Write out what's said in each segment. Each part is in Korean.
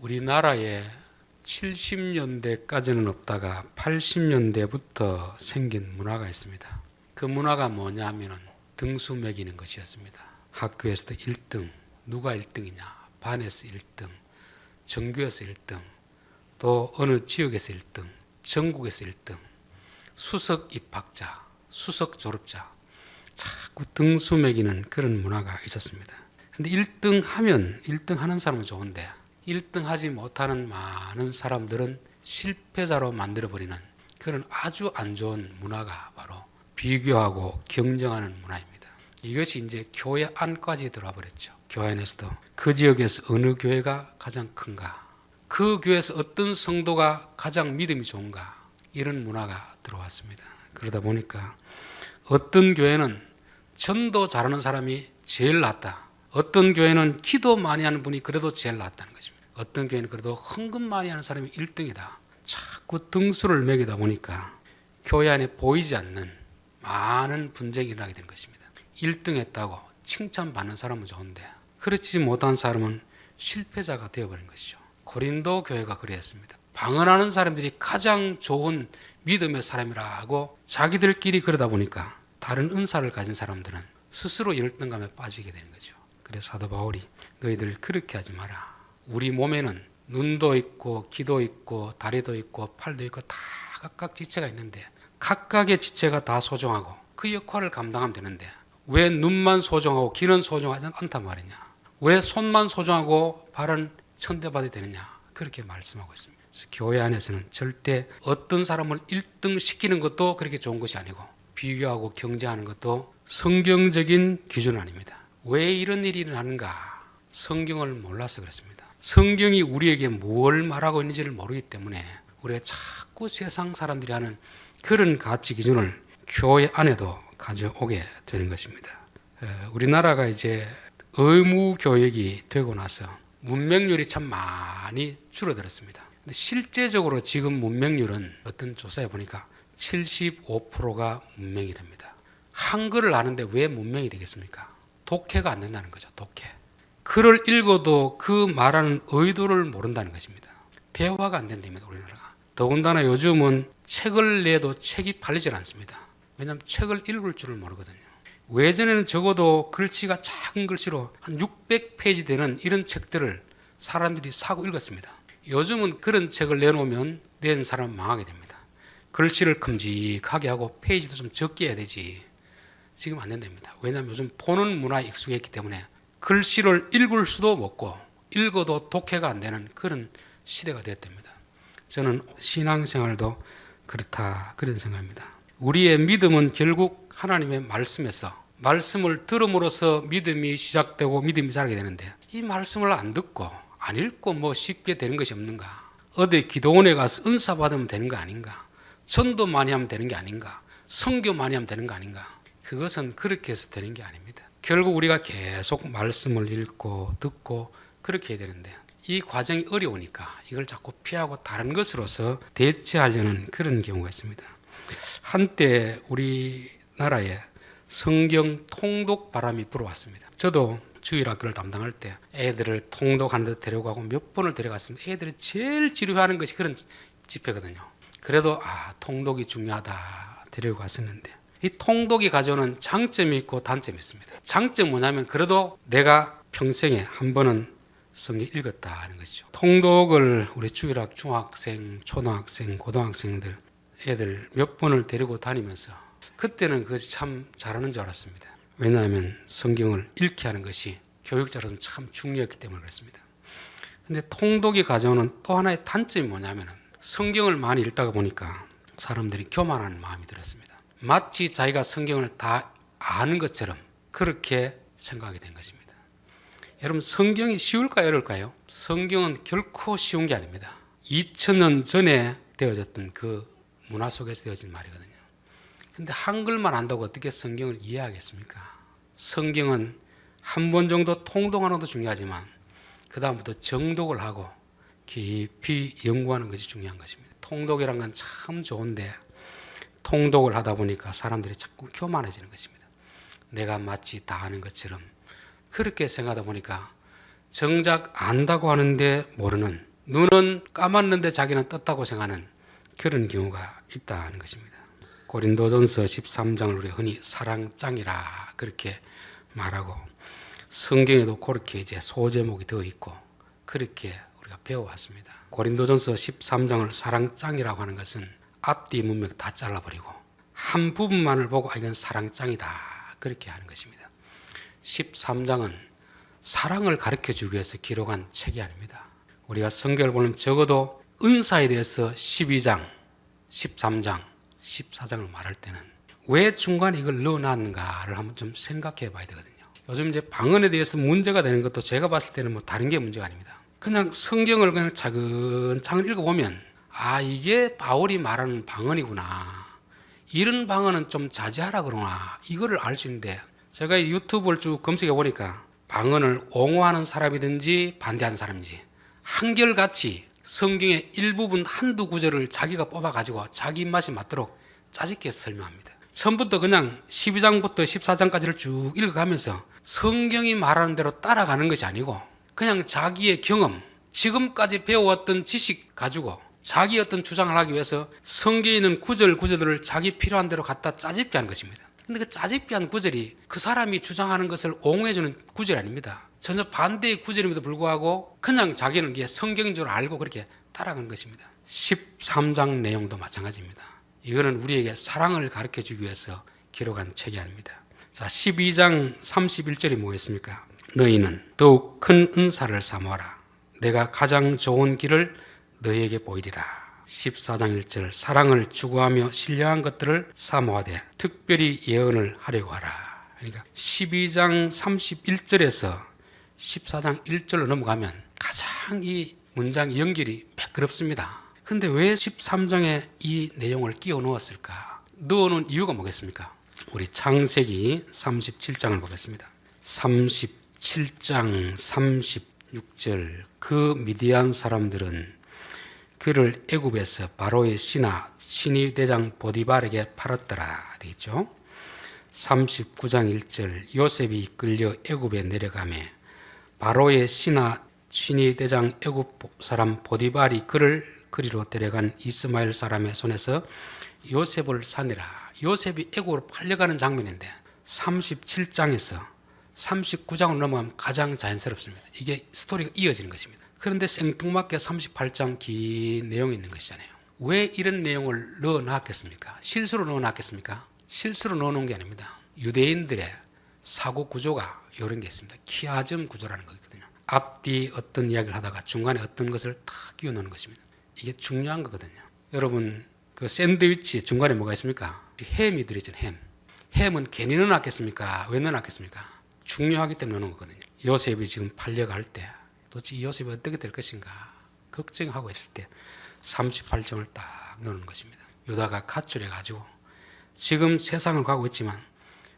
우리나라에 70년대까지는 없다가 80년대부터 생긴 문화가 있습니다. 그 문화가 뭐냐 하면은 등수 매기는 것이었습니다. 학교에서도 1등, 누가 1등이냐, 반에서 1등, 전교에서 1등, 또 어느 지역에서 1등, 전국에서 1등, 수석 입학자, 수석 졸업자, 자꾸 등수 매기는 그런 문화가 있었습니다. 근데 1등 하면 1등 하는 사람은 좋은데 1등 하지 못하는 많은 사람들은 실패자로 만들어버리는 그런 아주 안 좋은 문화가 바로 비교하고 경쟁하는 문화입니다. 이것이 이제 교회 안까지 들어와 버렸죠. 교회 안에서도 그 지역에서 어느 교회가 가장 큰가, 그 교회에서 어떤 성도가 가장 믿음이 좋은가, 이런 문화가 들어왔습니다. 그러다 보니까 어떤 교회는 전도 잘하는 사람이 제일 낫다, 어떤 교회는 기도 많이 하는 분이 그래도 제일 낫다는 것입니다. 어떤 교회는 그래도 헌금 많이 하는 사람이 1등이다. 자꾸 등수를 매기다 보니까 교회 안에 보이지 않는 많은 분쟁이 일어나게 되는 것입니다. 1등 했다고 칭찬받는 사람은 좋은데 그렇지 못한 사람은 실패자가 되어버린 것이죠. 고린도 교회가 그랬습니다. 방언하는 사람들이 가장 좋은 믿음의 사람이라고 자기들끼리 그러다 보니까 다른 은사를 가진 사람들은 스스로 열등감에 빠지게 되는 거죠. 그래서 사도 바울이 너희들 그렇게 하지 마라. 우리 몸에는 눈도 있고 귀도 있고 다리도 있고 팔도 있고 다 각각 지체가 있는데 각각의 지체가 다 소중하고 그 역할을 감당하면 되는데 왜 눈만 소중하고 귀는 소중하지 않단 말이냐, 왜 손만 소중하고 발은 천대받아야 되느냐, 그렇게 말씀하고 있습니다. 그래서 교회 안에서는 절대 어떤 사람을 1등 시키는 것도 그렇게 좋은 것이 아니고 비교하고 경쟁하는 것도 성경적인 기준은 아닙니다. 왜 이런 일이 일어나는가? 성경을 몰라서 그렇습니다. 성경이 우리에게 뭘 말하고 있는지를 모르기 때문에 우리가 자꾸 세상 사람들이 하는 그런 가치 기준을 교회 안에도 가져오게 되는 것입니다. 우리나라가 이제 의무 교육이 되고 나서 문맹률이 참 많이 줄어들었습니다. 근데 실제적으로 지금 문맹률은 어떤 조사에 보니까 75%가 문맹이랍니다. 한글을 아는데 왜 문맹이 되겠습니까? 독해가 안 된다는 거죠. 독해. 글을 읽어도 그 말하는 의도를 모른다는 것입니다. 대화가 안 된답니다. 우리나라가. 더군다나 요즘은 책을 내도 책이 팔리질 않습니다. 왜냐하면 책을 읽을 줄을 모르거든요. 예전에는 적어도 글씨가 작은 글씨로 한 600페이지 되는 이런 책들을 사람들이 사고 읽었습니다. 요즘은 그런 책을 내놓으면 낸 사람은 망하게 됩니다. 글씨를 큼직하게 하고 페이지도 좀 적게 해야 되지. 지금 안 된답니다. 왜냐하면 요즘 보는 문화에 익숙했기 때문에 글씨를 읽을 수도 없고 읽어도 독해가 안 되는 그런 시대가 되었답니다. 저는 신앙생활도 그렇다, 그런 생각입니다. 우리의 믿음은 결국 하나님의 말씀에서 말씀을 들음으로써 믿음이 시작되고 믿음이 자라게 되는데 이 말씀을 안 듣고 안 읽고 뭐 쉽게 되는 것이 없는가? 어디 기도원에 가서 은사 받으면 되는 거 아닌가? 전도 많이 하면 되는 게 아닌가? 선교 많이 하면 되는 거 아닌가? 그것은 그렇게 해서 되는 게 아닙니다. 결국 우리가 계속 말씀을 읽고 듣고 그렇게 해야 되는데 이 과정이 어려우니까 이걸 자꾸 피하고 다른 것으로서 대체하려는 그런 경우가 있습니다. 한때 우리나라에 성경 통독 바람이 불어왔습니다. 저도 주일학교를 담당할 때 애들을 통독하는 데 데려가고 몇 번을 데려갔습니다. 애들이 제일 지루해하는 것이 그런 집회거든요. 그래도 통독이 중요하다 데려갔었는데 이 통독이 가져오는 장점이 있고 단점이 있습니다. 장점은 뭐냐면 그래도 내가 평생에 한 번은 성경 읽었다 하는 것이죠. 통독을 우리 주일학 중학생, 초등학생, 고등학생들 애들 몇 번을 데리고 다니면서 그때는 그것이 참 잘하는 줄 알았습니다. 왜냐하면 성경을 읽게 하는 것이 교육자로서는 참 중요했기 때문에 그렇습니다. 그런데 통독이 가져오는 또 하나의 단점이 뭐냐면 성경을 많이 읽다가 보니까 사람들이 교만하는 마음이 들었습니다. 마치 자기가 성경을 다 아는 것처럼 그렇게 생각하게 된 것입니다. 여러분, 성경이 쉬울까요, 어려울까요? 성경은 결코 쉬운 게 아닙니다. 2000년 전에 되어졌던 그 문화 속에서 되어진 말이거든요. 근데 한글만 안다고 어떻게 성경을 이해하겠습니까? 성경은 한 번 정도 통독하는 것도 중요하지만 그 다음부터 정독을 하고 깊이 연구하는 것이 중요한 것입니다. 통독이란 건 참 좋은데 통독을 하다 보니까 사람들이 자꾸 교만해지는 것입니다. 내가 마치 다 아는 것처럼 그렇게 생각하다 보니까 정작 안다고 하는데 모르는 눈은 감았는데 자기는 떴다고 생각하는 그런 경우가 있다는 것입니다. 고린도전서 13장을 우리가 흔히 사랑장이라 그렇게 말하고, 성경에도 그렇게 이제 소제목이 되어 있고 그렇게 우리가 배워왔습니다. 고린도전서 13장을 사랑장이라고 하는 것은 앞뒤 문맥 다 잘라버리고 한 부분만을 보고 이건 사랑장이다 그렇게 하는 것입니다. 13장은 사랑을 가르쳐주기 위해서 기록한 책이 아닙니다. 우리가 성경을 보면 적어도 은사에 대해서 12장, 13장, 14장을 말할 때는 왜 중간에 이걸 넣어놨는가를 한번 좀 생각해 봐야 되거든요. 요즘 이제 방언에 대해서 문제가 되는 것도 제가 봤을 때는 뭐 다른 게 문제가 아닙니다. 그냥 성경을 그냥 차근차근 읽어보면 이게 바울이 말하는 방언이구나. 이런 방언은 좀 자제하라 그러나 이거를 알 수 있는데, 제가 유튜브를 쭉 검색해 보니까 방언을 옹호하는 사람이든지 반대하는 사람인지 한결같이 성경의 일부분 한두 구절을 자기가 뽑아가지고 자기 입맛에 맞도록 짜집게 설명합니다. 처음부터 그냥 12장부터 14장까지를 쭉 읽어가면서 성경이 말하는 대로 따라가는 것이 아니고 그냥 자기의 경험, 지금까지 배워왔던 지식 가지고 자기 어떤 주장을 하기 위해서 성경에 있는 구절들을 자기 필요한 대로 갖다 짜집게 하는 것입니다. 근데 그 짜집게 한 구절이 그 사람이 주장하는 것을 옹호해주는 구절이 아닙니다. 전혀 반대의 구절임에도 불구하고 그냥 자기는 이게 성경인 줄 알고 그렇게 따라가는 것입니다. 13장 내용도 마찬가지입니다. 이거는 우리에게 사랑을 가르쳐주기 위해서 기록한 책이 아닙니다. 자, 12장 31절이 뭐였습니까? 너희는 더욱 큰 은사를 사모하라. 내가 가장 좋은 길을 너희에게 보이리라. 14장 1절 사랑을 추구하며 신령한 것들을 사모하되 특별히 예언을 하려고 하라. 그러니까 12장 31절에서 14장 1절로 넘어가면 가장 이 문장 연결이 매끄럽습니다. 근데 왜 13장에 이 내용을 끼워 넣었을까? 넣어놓은 이유가 뭐겠습니까? 우리 창세기 37장을 보겠습니다. 37장 36절 그 미디안 사람들은 그를 애굽에서 바로의 신하 친위 대장 보디발에게 팔았더라 되어 있죠. 39장 1절 요셉이 끌려 애굽에 내려가매 바로의 신하 친위 대장 애굽 사람 보디발이 그를 그리로 데려간 이스마엘 사람의 손에서 요셉을 사내라. 요셉이 애굽으로 팔려가는 장면인데 37장에서 39장으로 넘어가면 가장 자연스럽습니다. 이게 스토리가 이어지는 것입니다. 그런데 생뚱맞게 38장 긴 내용이 있는 것이잖아요. 왜 이런 내용을 넣어놨겠습니까? 실수로 넣어놨겠습니까? 실수로 넣어놓은 게 아닙니다. 유대인들의 사고 구조가 이런 게 있습니다. 키아즘 구조라는 거거든요. 앞뒤 어떤 이야기를 하다가 중간에 어떤 것을 탁 끼워 넣는 것입니다. 이게 중요한 거거든요. 여러분 그 샌드위치 중간에 뭐가 있습니까? 햄이 들어있잖아요. 햄. 햄은 괜히 넣어놨겠습니까? 왜 넣어놨겠습니까? 중요하기 때문에 넣는 거거든요. 요셉이 지금 팔려갈 때 도대체 이 요셉이 어떻게 될 것인가 걱정하고 있을 때 38장을 딱 넣는 것입니다. 유다가 가출해가지고 지금 세상을 가고 있지만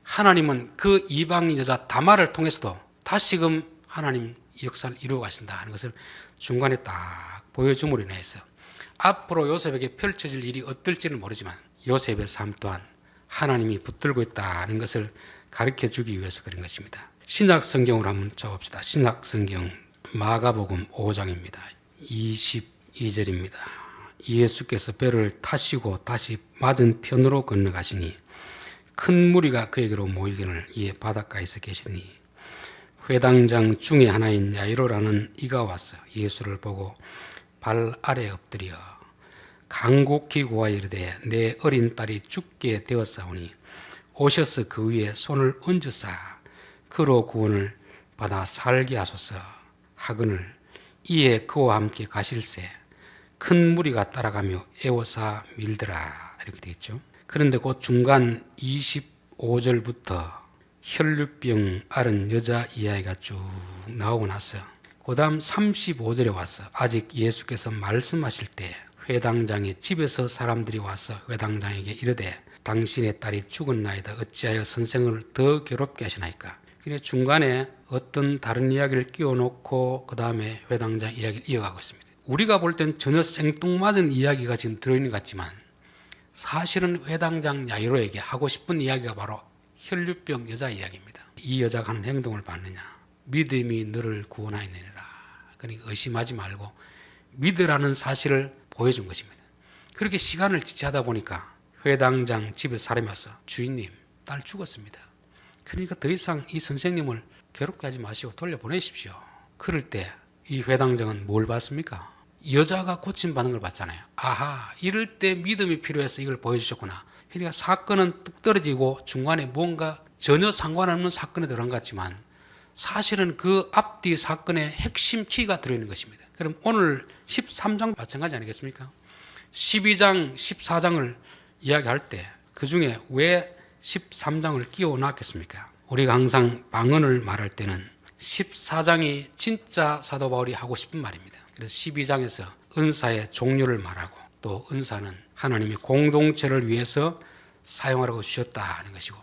하나님은 그 이방인 여자 다말을 통해서도 다시금 하나님 역사를 이루어 가신다 하는 것을 중간에 딱 보여줌으로 인해서 앞으로 요셉에게 펼쳐질 일이 어떨지는 모르지만 요셉의 삶 또한 하나님이 붙들고 있다는 것을 가르쳐주기 위해서 그런 것입니다. 신약 성경으로 한번 쳐봅시다. 신약 성경 마가복음 5장입니다. 22절입니다. 예수께서 배를 타시고 다시 맞은편으로 건너가시니 큰 무리가 그에게로 모이기를 이에 바닷가에서 계시니 회당장 중에 하나인 야이로라는 이가 와서 예수를 보고 발 아래 엎드려 간곡히 구하여 이르되 내 어린 딸이 죽게 되었사오니 오셔서 그 위에 손을 얹으사 그로 구원을 받아 살게 하소서 하거늘 이에 그와 함께 가실새 큰 무리가 따라가며 애워사 밀더라 이렇게 되어 있죠. 그런데 그 중간 25절부터 혈류병 앓은 여자 이야기가 쭉 나오고 나서 그 다음 35절에 와서 아직 예수께서 말씀하실 때 회당장의 집에서 사람들이 와서 회당장에게 이르되 당신의 딸이 죽었나이다 어찌하여 선생을 더 괴롭게 하시나이까. 그래서 중간에 어떤 다른 이야기를 끼워놓고 그 다음에 회당장 이야기를 이어가고 있습니다. 우리가 볼 땐 전혀 생뚱맞은 이야기가 지금 들어있는 것 같지만 사실은 회당장 야이로에게 하고 싶은 이야기가 바로 혈류병 여자 이야기입니다. 이 여자가 하는 행동을 봤느냐 믿음이 너를 구원하였느니라. 그러니까 의심하지 말고 믿으라는 사실을 보여준 것입니다. 그렇게 시간을 지체하다 보니까 회당장 집에 사람이 와서 주인님, 딸 죽었습니다. 그러니까 더 이상 이 선생님을 괴롭게 하지 마시고 돌려보내십시오. 그럴 때 이 회당장은 뭘 봤습니까? 여자가 고침받는 걸 봤잖아요. 아하, 이럴 때 믿음이 필요해서 이걸 보여주셨구나. 그러니까 사건은 뚝 떨어지고 중간에 뭔가 전혀 상관없는 사건에 들어간 것 같지만 사실은 그 앞뒤 사건의 핵심 키가 들어있는 것입니다. 그럼 오늘 13장 마찬가지 아니겠습니까? 12장, 14장을 이야기할 때 그 중에 왜 13장을 끼워 놨겠습니까? 우리가 항상 방언을 말할 때는 14장이 진짜 사도 바울이 하고 싶은 말입니다. 그래서 12장에서 은사의 종류를 말하고 또 은사는 하나님이 공동체를 위해서 사용하라고 주셨다는 것이고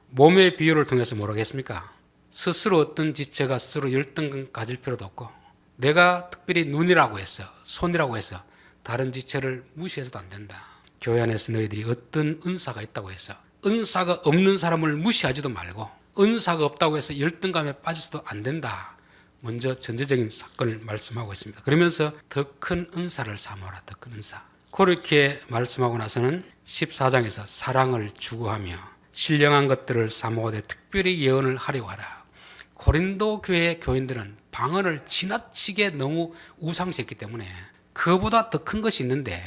몸의 비유를 통해서 뭐라겠습니까? 스스로 어떤 지체가 스스로 열등감 가질 필요도 없고 내가 특별히 눈이라고 해서 손이라고 해서 다른 지체를 무시해서도 안 된다. 교회 안에서 너희들이 어떤 은사가 있다고 해서 은사가 없는 사람을 무시하지도 말고 은사가 없다고 해서 열등감에 빠져서도 안 된다. 먼저 전제적인 사건을 말씀하고 있습니다. 그러면서 더 큰 은사를 사모하라. 더 큰 은사. 그렇게 말씀하고 나서는 14장에서 사랑을 추구하며 신령한 것들을 사모하되 특별히 예언을 하려고 하라. 고린도 교회 교인들은 방언을 지나치게 너무 우상시했기 때문에 그보다 더 큰 것이 있는데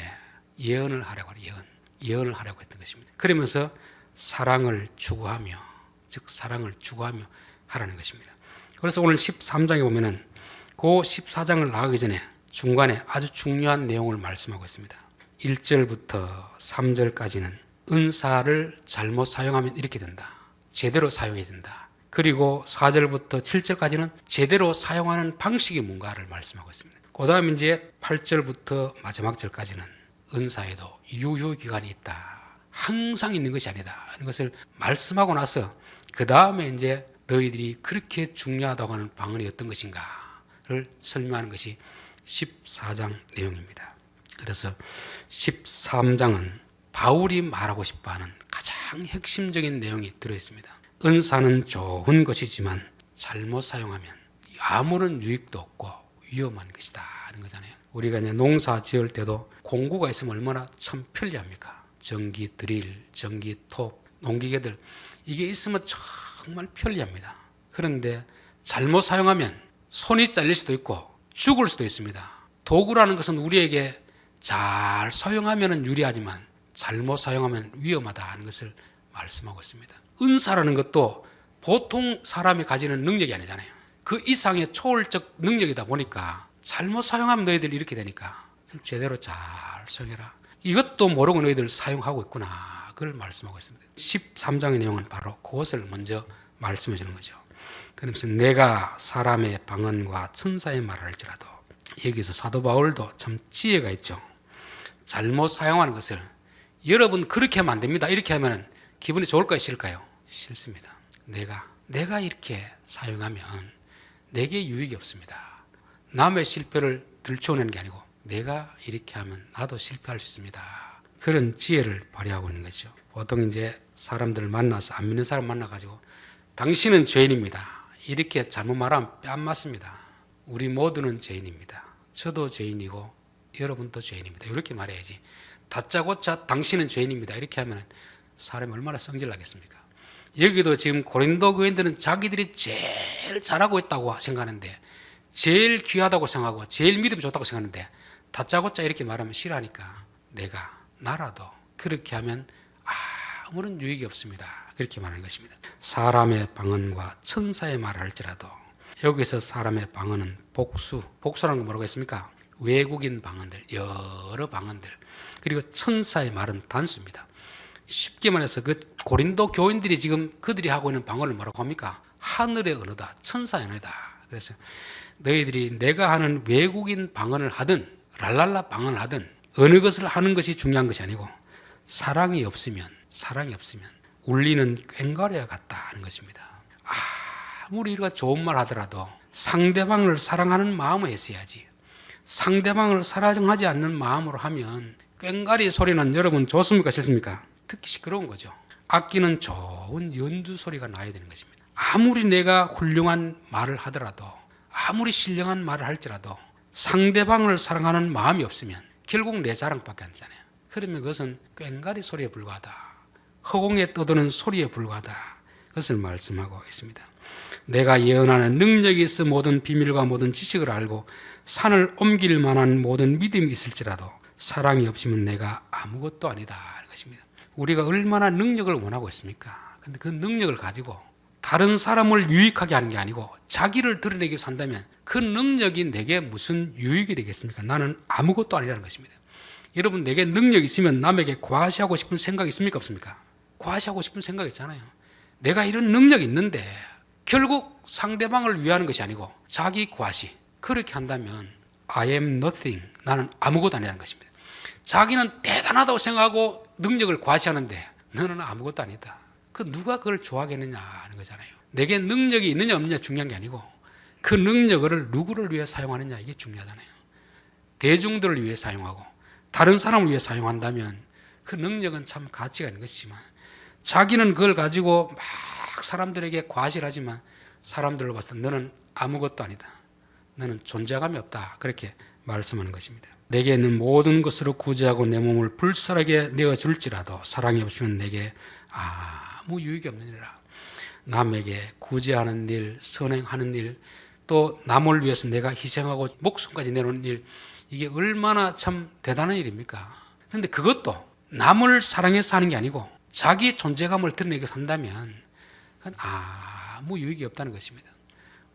예언을 하려고 하라. 예언을 하려고 했던 것입니다. 그러면서 사랑을 추구하며 즉 사랑을 추구하며 하라는 것입니다. 그래서 오늘 13장에 보면은 그 14장을 나가기 전에 중간에 아주 중요한 내용을 말씀하고 있습니다. 1절부터 3절까지는 은사를 잘못 사용하면 이렇게 된다. 제대로 사용해야 된다. 그리고 4절부터 7절까지는 제대로 사용하는 방식이 뭔가를 말씀하고 있습니다. 그 다음에 이제 8절부터 마지막 절까지는 은사에도 유효기간이 있다. 항상 있는 것이 아니다. 하는 것을 말씀하고 나서 그 다음에 이제 너희들이 그렇게 중요하다고 하는 방언이 어떤 것인가를 설명하는 것이 14장 내용입니다. 그래서 13장은 바울이 말하고 싶어하는 가장 핵심적인 내용이 들어있습니다. 은사는 좋은 것이지만 잘못 사용하면 아무런 유익도 없고 위험한 것이다 하는 거잖아요. 우리가 이제 농사 지을 때도 공구가 있으면 얼마나 참 편리합니까? 전기 드릴, 전기 톱, 농기계들 이게 있으면 정말 편리합니다. 그런데 잘못 사용하면 손이 잘릴 수도 있고 죽을 수도 있습니다. 도구라는 것은 우리에게 잘 사용하면 유리하지만 잘못 사용하면 위험하다 하는 것을 말씀하고 있습니다. 은사라는 것도 보통 사람이 가지는 능력이 아니잖아요. 그 이상의 초월적 능력이다 보니까 잘못 사용하면 너희들 이렇게 되니까 제대로 잘 사용해라. 이것도 모르고 너희들 사용하고 있구나. 그걸 말씀하고 있습니다. 13장의 내용은 바로 그것을 먼저 말씀해 주는 거죠. 그러면서 내가 사람의 방언과 천사의 말을 할지라도 여기서 사도 바울도 참 지혜가 있죠. 잘못 사용하는 것을 여러분 그렇게 하면 안 됩니다. 이렇게 하면 기분이 좋을까요? 싫을까요? 싫습니다. 내가 이렇게 사용하면 내게 유익이 없습니다. 남의 실패를 들춰내는 게 아니고 내가 이렇게 하면 나도 실패할 수 있습니다. 그런 지혜를 발휘하고 있는 거죠. 보통 이제 사람들을 만나서 안 믿는 사람 만나가지고 당신은 죄인입니다. 이렇게 잘못 말하면 뺨 맞습니다. 우리 모두는 죄인입니다. 저도 죄인이고 여러분도 죄인입니다. 이렇게 말해야지. 다짜고짜 당신은 죄인입니다. 이렇게 하면 사람이 얼마나 성질나겠습니까? 여기도 지금 고린도 교인들은 자기들이 제일 잘하고 있다고 생각하는데 제일 귀하다고 생각하고 제일 믿음이 좋다고 생각하는데 다짜고짜 이렇게 말하면 싫어하니까 나라도 그렇게 하면 아무런 유익이 없습니다. 그렇게 말하는 것입니다. 사람의 방언과 천사의 말을 할지라도 여기서 사람의 방언은 복수라는 건 뭐라고 했습니까? 외국인 방언들, 여러 방언들. 그리고 천사의 말은 단수입니다. 쉽게 말해서 그 고린도 교인들이 지금 그들이 하고 있는 방언을 뭐라고 합니까? 하늘의 언어다, 천사의 언어다. 그래서 너희들이 내가 하는 외국인 방언을 하든 랄랄라 방언을 하든 어느 것을 하는 것이 중요한 것이 아니고 사랑이 없으면 울리는 꽹과리와 같다 하는 것입니다. 아무리 우리가 좋은 말 하더라도 상대방을 사랑하는 마음으로 했어야지. 상대방을 사랑하지 않는 마음으로 하면 꽹과리 소리는 여러분 좋습니까? 싫습니까? 듣기 시끄러운 거죠. 악기는 좋은 연주 소리가 나야 되는 것입니다. 아무리 내가 훌륭한 말을 하더라도 아무리 신령한 말을 할지라도 상대방을 사랑하는 마음이 없으면 결국 내 자랑밖에 안 되잖아요. 그러면 그것은 꽹과리 소리에 불과하다. 허공에 떠도는 소리에 불과하다. 그것을 말씀하고 있습니다. 내가 예언하는 능력이 있어 모든 비밀과 모든 지식을 알고 산을 옮길 만한 모든 믿음이 있을지라도 사랑이 없으면 내가 아무것도 아니다 하는 것입니다. 우리가 얼마나 능력을 원하고 있습니까? 근데 그 능력을 가지고 다른 사람을 유익하게 하는 게 아니고 자기를 드러내기 위해서 한다면 그 능력이 내게 무슨 유익이 되겠습니까? 나는 아무것도 아니라는 것입니다. 여러분, 내게 능력이 있으면 남에게 과시하고 싶은 생각이 있습니까? 없습니까? 과시하고 싶은 생각이 있잖아요. 내가 이런 능력이 있는데 결국 상대방을 위하는 것이 아니고 자기 과시, 그렇게 한다면 I am nothing, 나는 아무것도 아니라는 것입니다. 자기는 대단하다고 생각하고 능력을 과시하는데 너는 아무것도 아니다. 그 누가 그걸 좋아하겠느냐 하는 거잖아요. 내게 능력이 있느냐 없느냐 중요한 게 아니고 그 능력을 누구를 위해 사용하느냐, 이게 중요하잖아요. 대중들을 위해 사용하고 다른 사람을 위해 사용한다면 그 능력은 참 가치가 있는 것이지만 자기는 그걸 가지고 막 사람들에게 과시를 하지만 사람들로 봤을 때 너는 아무것도 아니다. 너는 존재감이 없다. 그렇게 말씀하는 것입니다. 내게 있는 모든 것으로 구제하고 내 몸을 불살하게 내어줄지라도 사랑이 없으면 내게 아무 유익이 없느니라. 남에게 구제하는 일, 선행하는 일, 또 남을 위해서 내가 희생하고 목숨까지 내놓는 일, 이게 얼마나 참 대단한 일입니까? 그런데 그것도 남을 사랑해서 하는 게 아니고 자기 존재감을 드러내게 산다면 그건 아무 유익이 없다는 것입니다.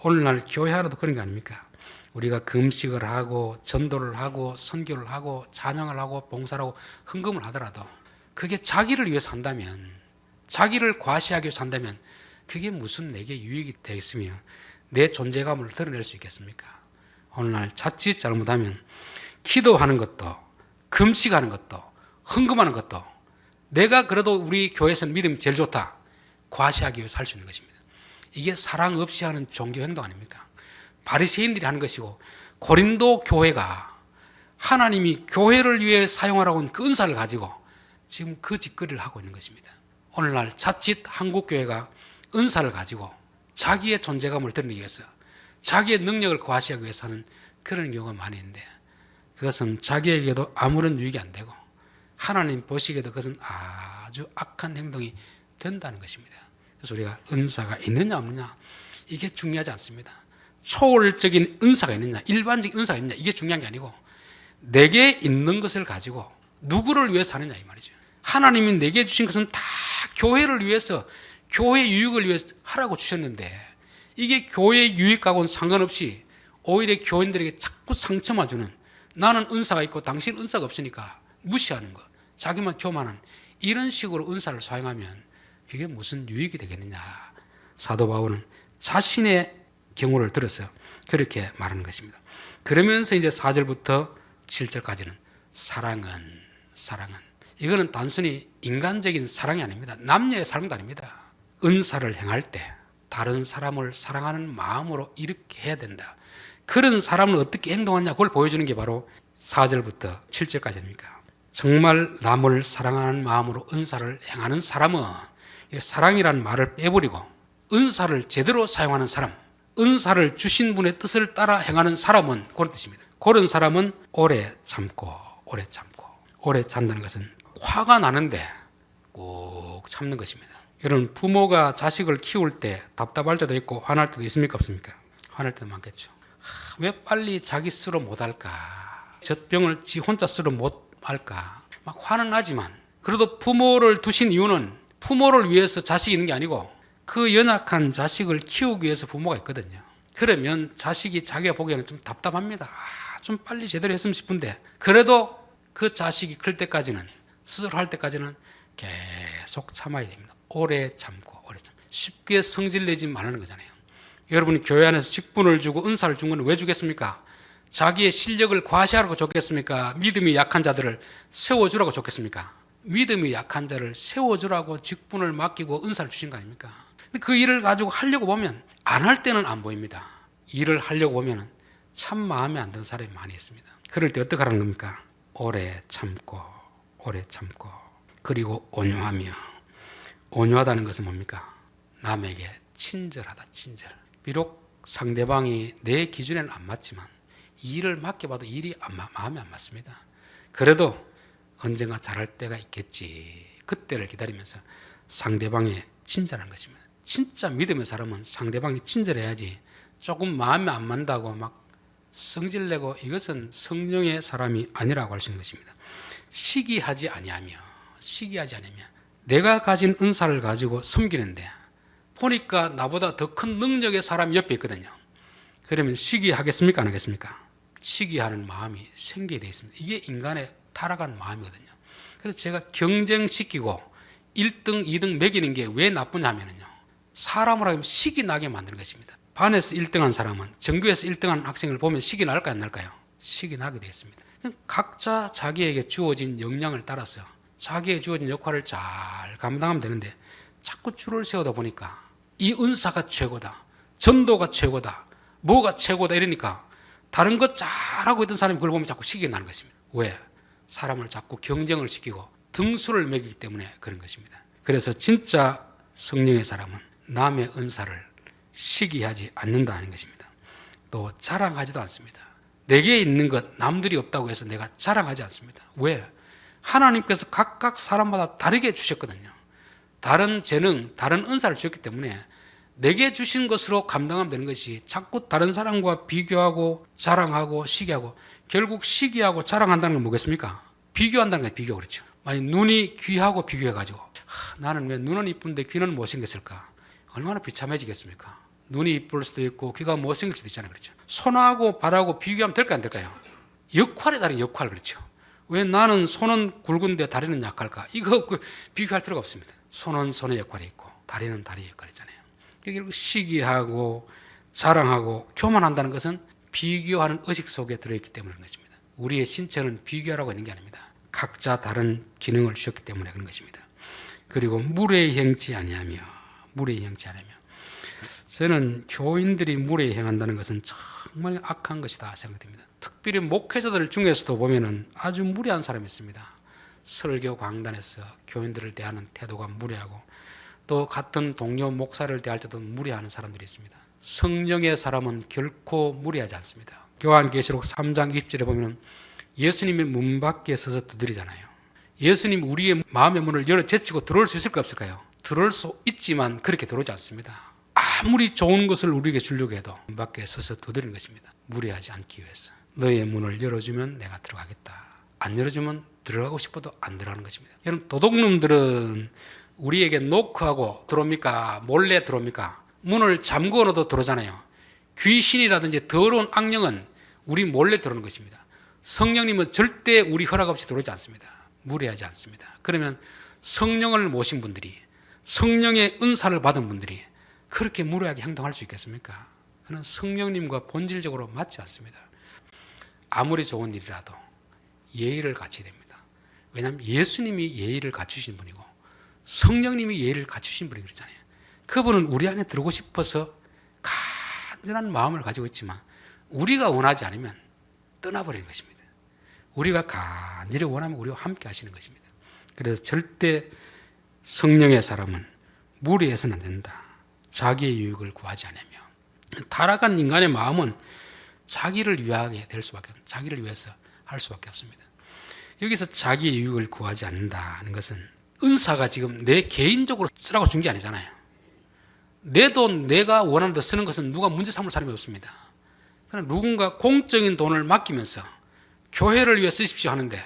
오늘날 교회 하나도 그런 게 아닙니까? 우리가 금식을 하고 전도를 하고 선교를 하고 찬양을 하고 봉사를 하고 헌금을 하더라도 그게 자기를 위해서 한다면, 자기를 과시하기 위해서 한다면 그게 무슨 내게 유익이 되겠으며 내 존재감을 드러낼 수 있겠습니까? 오늘날 자칫 잘못하면 기도하는 것도 금식하는 것도 헌금하는 것도 내가 그래도 우리 교회에서는 믿음이 제일 좋다, 과시하기 위해서 할 수 있는 것입니다. 이게 사랑 없이 하는 종교 행동 아닙니까? 바리새인들이 하는 것이고 고린도 교회가 하나님이 교회를 위해 사용하라고 한 그 은사를 가지고 지금 그 짓거리를 하고 있는 것입니다. 오늘날 자칫 한국교회가 은사를 가지고 자기의 존재감을 드러내기 위해서 자기의 능력을 과시하기 위해서 하는 그런 경우가 많이 있는데 그것은 자기에게도 아무런 유익이 안 되고 하나님 보시기에도 그것은 아주 악한 행동이 된다는 것입니다. 그래서 우리가 은사가 있느냐 없느냐 이게 중요하지 않습니다. 초월적인 은사가 있느냐 일반적인 은사가 있느냐 이게 중요한 게 아니고 내게 있는 것을 가지고 누구를 위해서 하느냐 이 말이죠. 하나님이 내게 주신 것은 다 교회를 위해서 교회 유익을 위해서 하라고 주셨는데 이게 교회 유익하고는 상관없이 오히려 교인들에게 자꾸 상처만 주는, 나는 은사가 있고 당신 은사가 없으니까 무시하는 것, 자기만 교만한 이런 식으로 은사를 사용하면 그게 무슨 유익이 되겠느냐. 사도 바울은 자신의 경우를 들어서 그렇게 말하는 것입니다. 그러면서 이제 4절부터 7절까지는 사랑은 이거는 단순히 인간적인 사랑이 아닙니다. 남녀의 사랑도 아닙니다. 은사를 행할 때 다른 사람을 사랑하는 마음으로 이렇게 해야 된다. 그런 사람은 어떻게 행동하냐 그걸 보여주는 게 바로 4절부터 7절까지입니까? 정말 남을 사랑하는 마음으로 은사를 행하는 사람은 사랑이라는 말을 빼버리고 은사를 제대로 사용하는 사람, 은사를 주신 분의 뜻을 따라 행하는 사람은 그런 뜻입니다. 그런 사람은 오래 참고 오래 참는 것은 화가 나는데 꼭 참는 것입니다. 여러분, 부모가 자식을 키울 때 답답할 때도 있고 화날 때도 있습니까 없습니까? 화날 때도 많겠죠. 왜 빨리 자기 스스로 못할까? 젖병을 지 혼자 스스로 못할까? 막 화는 나지만 그래도 부모를 두신 이유는 부모를 위해서 자식이 있는 게 아니고 그 연약한 자식을 키우기 위해서 부모가 있거든요. 그러면 자식이 자기가 보기에는 좀 답답합니다. 좀 빨리 제대로 했으면 싶은데 그래도 그 자식이 클 때까지는, 스스로 할 때까지는 계속 참아야 됩니다. 오래 참고 쉽게 성질내지 말라는 거잖아요. 여러분이 교회 안에서 직분을 주고 은사를 준 건 왜 주겠습니까? 자기의 실력을 과시하라고 줬겠습니까? 믿음이 약한 자들을 세워주라고 줬겠습니까? 믿음이 약한 자를 세워주라고 직분을 맡기고 은사를 주신 거 아닙니까? 근데 그 일을 가지고 하려고 보면 안 할 때는 안 보입니다. 일을 하려고 보면 참 마음에 안 드는 사람이 많이 있습니다. 그럴 때 어떻게 하라는 겁니까? 오래 참고 그리고 온유하며, 온유하다는 것은 뭡니까? 남에게 친절하다, 친절. 비록 상대방이 내 기준에는 안 맞지만 일을 맡겨봐도 일이 마음에 안 맞습니다. 그래도 언젠가 잘할 때가 있겠지. 그때를 기다리면서 상대방의 친절한 것입니다. 진짜 믿음의 사람은 상대방이 친절해야지 조금 마음에 안 맞는다고 막 성질내고 이것은 성령의 사람이 아니라고 할 수 있는 것입니다. 시기하지 아니하며 내가 가진 은사를 가지고 섬기는데 보니까 나보다 더 큰 능력의 사람이 옆에 있거든요. 그러면 시기하겠습니까? 안 하겠습니까? 시기하는 마음이 생기게 되어 있습니다. 이게 인간의 타락한 마음이거든요. 그래서 제가 경쟁시키고 1등, 2등 매기는 게 왜 나쁘냐면요. 사람을 하면 시기 나게 만드는 것입니다. 반에서 1등한 사람은 전교에서 1등한 학생을 보면 시기 날까요? 안 날까요? 시기 나게 되어 있습니다. 각자 자기에게 주어진 역량을 따라서 자기의 주어진 역할을 잘 감당하면 되는데 자꾸 줄을 세우다 보니까 이 은사가 최고다, 전도가 최고다, 뭐가 최고다 이러니까 다른 것 잘하고 있던 사람이 그걸 보면 자꾸 시기가 나는 것입니다. 왜? 사람을 자꾸 경쟁을 시키고 등수를 매기기 때문에 그런 것입니다. 그래서 진짜 성령의 사람은 남의 은사를 시기하지 않는다는 것입니다. 또 자랑하지도 않습니다. 내게 있는 것 남들이 없다고 해서 내가 자랑하지 않습니다. 왜? 하나님께서 각각 사람마다 다르게 주셨거든요. 다른 재능, 다른 은사를 주셨기 때문에 내게 주신 것으로 감당하면 되는 것이 자꾸 다른 사람과 비교하고 자랑하고 시기하고 결국 시기하고 자랑한다는 건 뭐겠습니까? 비교한다는 게 비교 그렇죠. 만약 눈이 귀하고 비교해가지고 나는 왜 눈은 이쁜데 귀는 못생겼을까? 얼마나 비참해지겠습니까? 눈이 이쁠 수도 있고 귀가 못생길 수도 있잖아요. 그렇죠. 손하고 발하고 비교하면 될까요? 안 될까요? 역할에 따른 역할 그렇죠. 왜 나는 손은 굵은데 다리는 약할까? 이거 비교할 필요가 없습니다. 손은 손의 역할이 있고 다리는 다리의 역할이 있잖아요. 결국 시기하고 자랑하고 교만한다는 것은 비교하는 의식 속에 들어있기 때문에 그런 것입니다. 우리의 신체는 비교하라고 있는 게 아닙니다. 각자 다른 기능을 주셨기 때문에 그런 것입니다. 그리고 물에 행치 아니하며 저는 교인들이 물에 행한다는 것은 정말 악한 것이다 생각됩니다. 특별히 목회자들 중에서도 보면은 아주 무례한 사람이 있습니다. 설교 강단에서 교인들을 대하는 태도가 무례하고 또 같은 동료 목사를 대할 때도 무례하는 사람들이 있습니다. 성령의 사람은 결코 무례하지 않습니다. 요한계시록 3장 20절에 보면 예수님이 문 밖에 서서 두드리잖아요. 예수님 우리의 마음의 문을 열어 제치고 들어올 수 있을까 없을까요? 들어올 수 있지만 그렇게 들어오지 않습니다. 아무리 좋은 것을 우리에게 주려고 해도 문 밖에 서서 두드리는 것입니다. 무례하지 않기 위해서. 너의 문을 열어주면 내가 들어가겠다. 안 열어주면 들어가고 싶어도 안 들어가는 것입니다. 여러분 도둑놈들은 우리에게 노크하고 들어옵니까? 몰래 들어옵니까? 문을 잠그어 놓아도 들어오잖아요. 귀신이라든지 더러운 악령은 우리 몰래 들어오는 것입니다. 성령님은 절대 우리 허락 없이 들어오지 않습니다. 무례하지 않습니다. 그러면 성령을 모신 분들이, 성령의 은사를 받은 분들이 그렇게 무례하게 행동할 수 있겠습니까? 그는 성령님과 본질적으로 맞지 않습니다. 아무리 좋은 일이라도 예의를 갖춰야 됩니다. 왜냐하면 예수님이 예의를 갖추신 분이고 성령님이 예의를 갖추신 분이 그렇잖아요. 그분은 우리 안에 들어오고 싶어서 간절한 마음을 가지고 있지만 우리가 원하지 않으면 떠나버리는 것입니다. 우리가 간절히 원하면 우리와 함께 하시는 것입니다. 그래서 절대 성령의 사람은 무리해서는 안 된다. 자기의 유익을 구하지 않으며 타락한 인간의 마음은 자기를 위하게 될 수밖에 없습니다. 자기를 위해서 할 수밖에 없습니다. 여기서 자기의 유익을 구하지 않는다는 것은 은사가 지금 내 개인적으로 쓰라고 준 게 아니잖아요. 내 돈 내가 원하는 데 쓰는 것은 누가 문제 삼을 사람이 없습니다. 그러나 누군가 공적인 돈을 맡기면서 교회를 위해 쓰십시오 하는데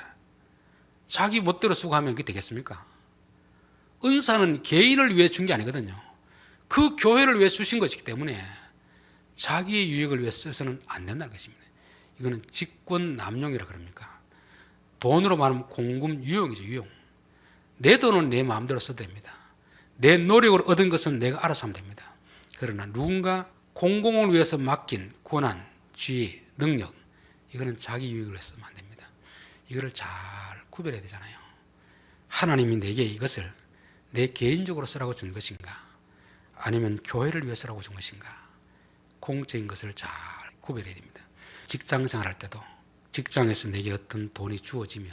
자기 멋대로 쓰고 하면 그게 되겠습니까? 은사는 개인을 위해 준 게 아니거든요. 그 교회를 위해 주신 것이기 때문에 자기의 유익을 위해 써서는 안 된다는 것입니다. 이거는 직권남용이라 그럽니까? 돈으로 말하면 공금 유용이죠, 유용. 내 돈은 내 마음대로 써도 됩니다. 내 노력으로 얻은 것은 내가 알아서 하면 됩니다. 그러나 누군가 공공을 위해서 맡긴 권한, 지위, 능력, 이거는 자기 유익을 위해서 쓰면 안 됩니다. 이거를 잘 구별해야 되잖아요. 하나님이 내게 이것을 내 개인적으로 쓰라고 준 것인가, 아니면 교회를 위해 쓰라고 준 것인가, 공적인 것을 잘 구별해야 됩니다. 직장 생활할 때도 직장에서 내게 어떤 돈이 주어지면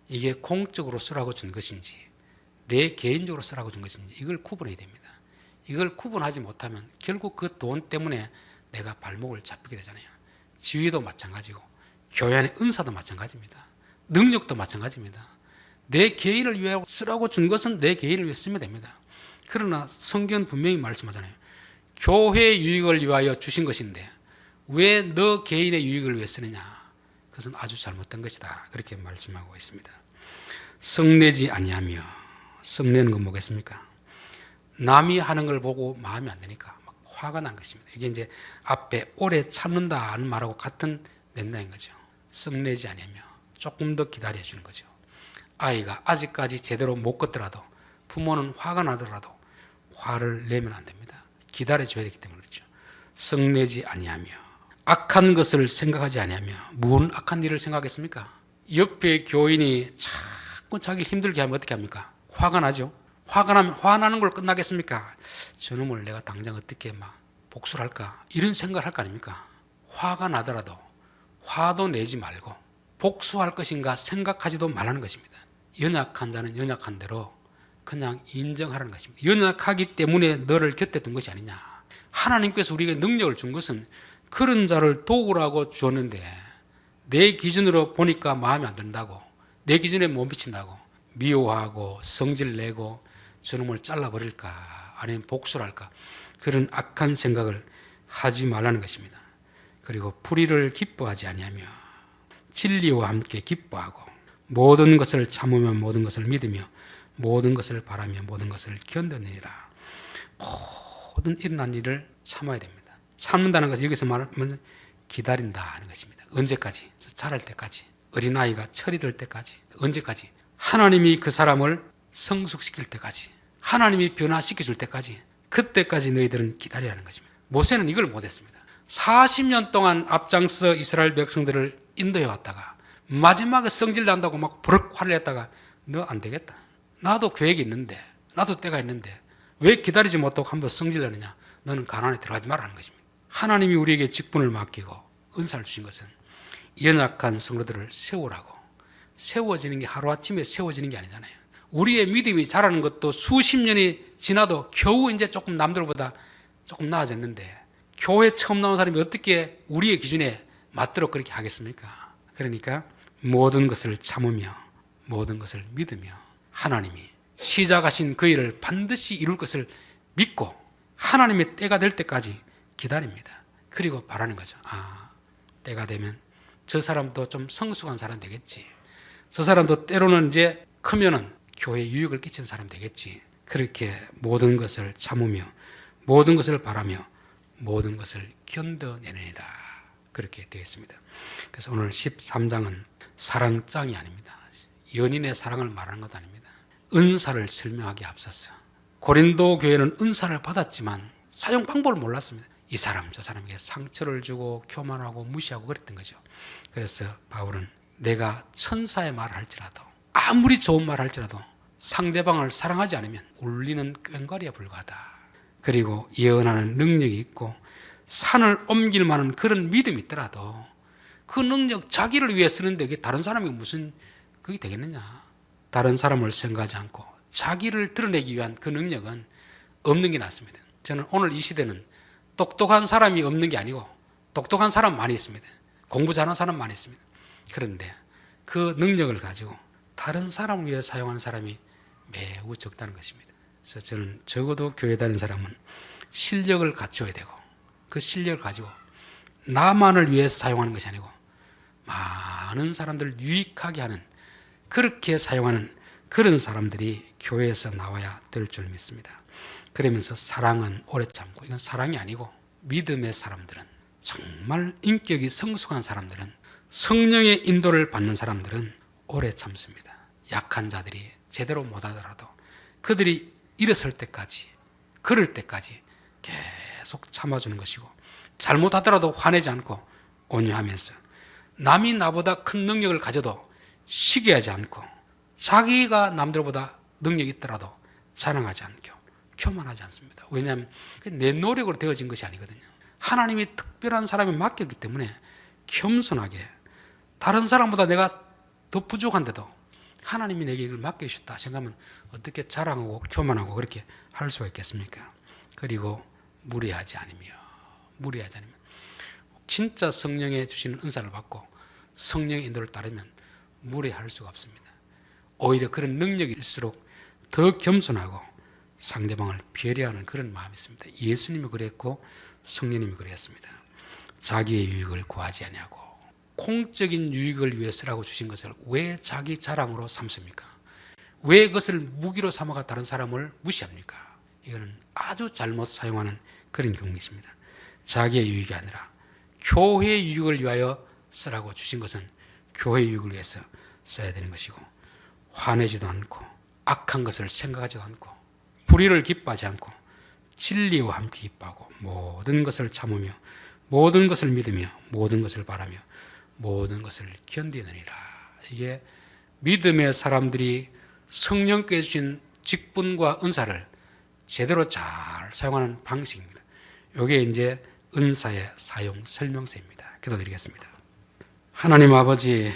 이게 공적으로 쓰라고 준 것인지 내 개인적으로 쓰라고 준 것인지 이걸 구분해야 됩니다. 이걸 구분하지 못하면 결국 그 돈 때문에 내가 발목을 잡히게 되잖아요. 지위도 마찬가지고 교회 안의 은사도 마찬가지입니다. 능력도 마찬가지입니다. 내 개인을 위해 쓰라고 준 것은 내 개인을 위해 쓰면 됩니다. 그러나 성경은 분명히 말씀하잖아요. 교회의 유익을 위하여 주신 것인데 왜 너 개인의 유익을 위해 쓰느냐? 그것은 아주 잘못된 것이다. 그렇게 말씀하고 있습니다. 성내지 아니하며, 성내는 건 뭐겠습니까? 남이 하는 걸 보고 마음이 안 드니까 막 화가 난 것입니다. 이게 이제 앞에 오래 참는다는 말하고 같은 맥락인 거죠. 성내지 아니하며 조금 더 기다려주는 거죠. 아이가 아직까지 제대로 못 걷더라도 부모는 화가 나더라도 화를 내면 안 됩니다. 기다려줘야 되기 때문에 그렇죠. 성내지 아니하며 악한 것을 생각하지 아니하며. 무슨 악한 일을 생각했습니까? 옆에 교인이 자꾸 자기를 힘들게 하면 어떻게 합니까? 화가 나죠. 화가 나면 화나는 걸 끝나겠습니까? 저놈을 내가 당장 어떻게 막 복수를 할까? 이런 생각을 할 거 아닙니까? 화가 나더라도 화도 내지 말고 복수할 것인가 생각하지도 말라는 것입니다. 연약한 자는 연약한 대로 그냥 인정하라는 것입니다. 연약하기 때문에 너를 곁에 둔 것이 아니냐. 하나님께서 우리에게 능력을 준 것은 그런 자를 도우라고 주었는데 내 기준으로 보니까 마음에 안 든다고, 내 기준에 못 미친다고 미워하고 성질 내고 저놈을 잘라버릴까 아니면 복수를 할까, 그런 악한 생각을 하지 말라는 것입니다. 그리고 불의를 기뻐하지 아니하며 진리와 함께 기뻐하고 모든 것을 참으며 모든 것을 믿으며 모든 것을 바라며 모든 것을 견뎌내리라. 모든 일어난 일을 참아야 됩니다. 참는다는 것은 여기서 말하면 기다린다는 것입니다. 언제까지? 자랄 때까지, 어린아이가 철이 들 때까지, 언제까지? 하나님이 그 사람을 성숙시킬 때까지, 하나님이 변화시켜 줄 때까지, 그때까지 너희들은 기다리라는 것입니다. 모세는 이걸 못했습니다. 40년 동안 앞장서 이스라엘 백성들을 인도해 왔다가 마지막에 성질 난다고 막 버럭 화를 냈다가 너 안 되겠다. 나도 계획이 있는데, 나도 때가 있는데 왜 기다리지 못하고 한번 성질 내느냐. 너는 가나안에 들어가지 말라는 것입니다. 하나님이 우리에게 직분을 맡기고 은사를 주신 것은 연약한 성도들을 세우라고. 세워지는 게 하루아침에 세워지는 게 아니잖아요. 우리의 믿음이 자라는 것도 수십 년이 지나도 겨우 이제 조금 남들보다 조금 나아졌는데 교회 처음 나온 사람이 어떻게 우리의 기준에 맞도록 그렇게 하겠습니까? 그러니까 모든 것을 참으며 모든 것을 믿으며 하나님이 시작하신 그 일을 반드시 이룰 것을 믿고 하나님의 때가 될 때까지 기다립니다. 그리고 바라는 거죠. 때가 되면 저 사람도 좀 성숙한 사람 되겠지. 저 사람도 때로는 이제 크면은 교회에 유익을 끼치는 사람 되겠지. 그렇게 모든 것을 참으며 모든 것을 바라며 모든 것을 견뎌내느니라. 그렇게 되겠습니다. 그래서 오늘 13장은 사랑장이 아닙니다. 연인의 사랑을 말하는 것도 아닙니다. 은사를 설명하기 앞서서 고린도 교회는 은사를 받았지만 사용 방법을 몰랐습니다. 이 사람 저 사람에게 상처를 주고 교만하고 무시하고 그랬던 거죠. 그래서 바울은 내가 천사의 말을 할지라도 아무리 좋은 말을 할지라도 상대방을 사랑하지 않으면 울리는 꽹과리에 불과하다. 그리고 예언하는 능력이 있고 산을 옮길 만한 그런 믿음이 있더라도 그 능력 자기를 위해 쓰는데 그게 다른 사람이 무슨 그게 되겠느냐. 다른 사람을 생각하지 않고 자기를 드러내기 위한 그 능력은 없는 게 낫습니다. 저는 오늘 이 시대는 똑똑한 사람이 없는 게 아니고 똑똑한 사람 많이 있습니다. 공부 잘하는 사람 많이 있습니다. 그런데 그 능력을 가지고 다른 사람을 위해 사용하는 사람이 매우 적다는 것입니다. 그래서 저는 적어도 교회 다니는 사람은 실력을 갖춰야 되고 그 실력을 가지고 나만을 위해서 사용하는 것이 아니고 많은 사람들을 유익하게 하는 그렇게 사용하는 그런 사람들이 교회에서 나와야 될 줄 믿습니다. 그러면서 사랑은 오래 참고, 이건 사랑이 아니고 믿음의 사람들은, 정말 인격이 성숙한 사람들은, 성령의 인도를 받는 사람들은 오래 참습니다. 약한 자들이 제대로 못하더라도 그들이 일어설 때까지, 그럴 때까지 계속 참아주는 것이고, 잘못하더라도 화내지 않고 온유하면서 남이 나보다 큰 능력을 가져도 시기하지 않고 자기가 남들보다 능력이 있더라도 자랑하지 않고 교만하지 않습니다. 왜냐하면 내 노력으로 되어진 것이 아니거든요. 하나님이 특별한 사람이 맡겼기 때문에 겸손하게, 다른 사람보다 내가 더 부족한데도 하나님이 내게 이걸 맡겨주셨다 생각하면 어떻게 자랑하고 교만하고 그렇게 할 수가 있겠습니까? 그리고 무리하지 않으며 진짜 성령의 주시는 은사를 받고 성령의 인도를 따르면 무례할 수가 없습니다. 오히려 그런 능력이 있을수록 더 겸손하고 상대방을 배려하는 그런 마음이 있습니다. 예수님이 그랬고 성령님이 그랬습니다. 자기의 유익을 구하지 아니하고 공적인 유익을 위해서라고 주신 것을 왜 자기 자랑으로 삼습니까? 왜 그것을 무기로 삼아가 다른 사람을 무시합니까? 이거는 아주 잘못 사용하는 그런 경우입니다. 자기의 유익이 아니라 교회의 유익을 위하여 쓰라고 주신 것은 교회의 유익을 위해서 써야 되는 것이고, 화내지도 않고 악한 것을 생각하지도 않고 불의를 기뻐하지 않고 진리와 함께 기뻐하고 모든 것을 참으며 모든 것을 믿으며 모든 것을 바라며 모든 것을 견디느니라. 이게 믿음의 사람들이 성령께 주신 직분과 은사를 제대로 잘 사용하는 방식입니다. 이게 이제 은사의 사용 설명서입니다. 기도드리겠습니다. 하나님 아버지,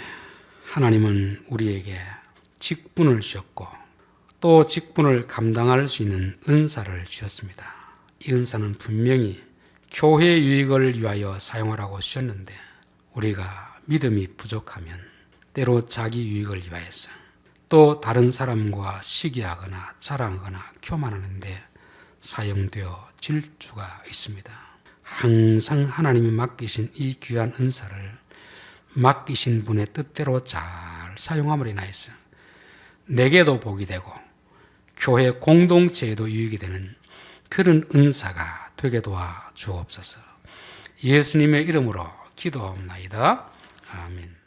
하나님은 우리에게 직분을 주셨고 또 직분을 감당할 수 있는 은사를 주셨습니다. 이 은사는 분명히 교회의 유익을 위하여 사용하라고 주셨는데 우리가 믿음이 부족하면 때로 자기 유익을 위하여서 또 다른 사람과 시기하거나 자랑하거나 교만하는데 사용되어 질 수가 있습니다. 항상 하나님이 맡기신 이 귀한 은사를 맡기신 분의 뜻대로 잘 사용함으로 인하여서 내게도 복이 되고 교회 공동체에도 유익이 되는 그런 은사가 되게 도와 주옵소서. 예수님의 이름으로 기도하옵나이다. 아멘.